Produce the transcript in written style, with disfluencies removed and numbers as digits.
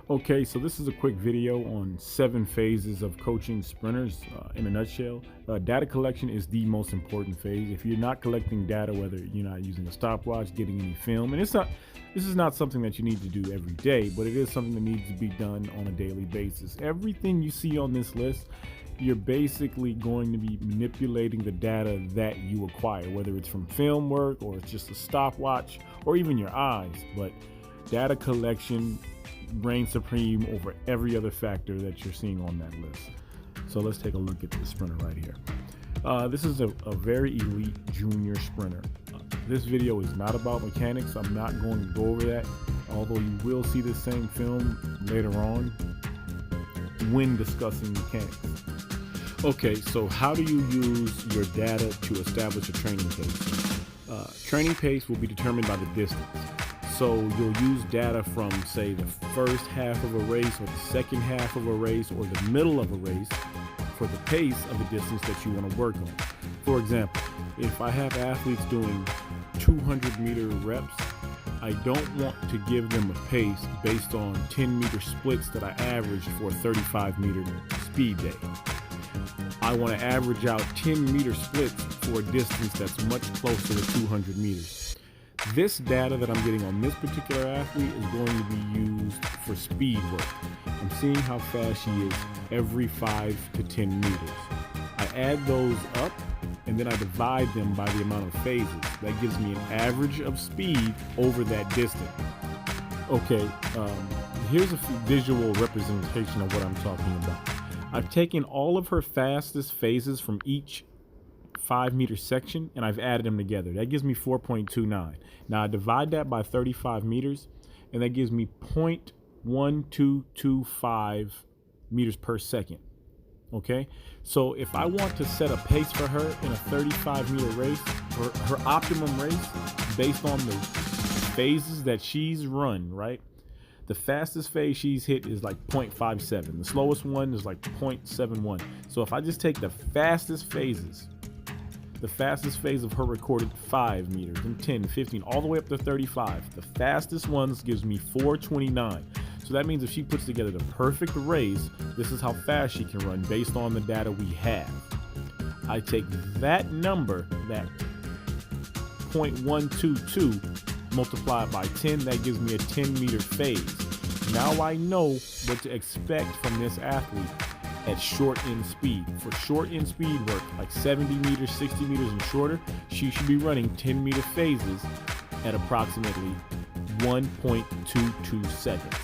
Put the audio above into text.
Okay, so this is a quick video on 7 phases of coaching sprinters in a nutshell. Data collection is the most important phase. If you're not collecting data, whether you're not using a stopwatch, getting any film, and this is not something that you need to do every day, but it is something that needs to be done on a daily basis. Everything you see on this list, you're basically going to be manipulating the data that you acquire, whether it's from film work or it's just a stopwatch or even your eyes. But data collection reigns supreme over every other factor that you're seeing on that list. So let's take a look at this sprinter right here. This is a very elite junior sprinter. This video is not about mechanics. I'm not going to go over that, although you will see the same film later on when discussing mechanics. Okay, so how do you use your data to establish a training pace? Training pace will be determined by the distance. So you'll use data from, say, the first half of a race or the second half of a race or the middle of a race for the pace of the distance that you want to work on. For example, if I have athletes doing 200-meter reps, I don't want to give them a pace based on 10-meter splits that I averaged for a 35-meter speed day. I want to average out 10-meter splits for a distance that's much closer to 200 meters. This data that I'm getting on this particular athlete is going to be used for speed work. I'm seeing how fast she is every 5 to 10 meters. I add those up and then I divide them by the amount of phases. That gives me an average of speed over that distance. Okay, here's a visual representation of what I'm talking about. I've taken all of her fastest phases from each 5-meter section and I've added them together. That gives me 4.29. Now I divide that by 35 meters and that gives me 0.1225 meters per second. Okay, so if I want to set a pace for her in a 35-meter race, her optimum race based on the phases that she's run, right? The fastest phase she's hit is like 0.57. The slowest one is like 0.71. So if I just take the fastest phases, the fastest phase of her recorded 5 meters and 10, 15, all the way up to 35. The fastest ones gives me 429. So that means if she puts together the perfect race, this is how fast she can run based on the data we have. I take that number, that 0.122, multiply it by 10, that gives me a 10-meter phase. Now I know what to expect from this athlete at short end speed. For short end speed work, like 70 meters, 60 meters and shorter, she should be running 10-meter phases at approximately 1.22 seconds.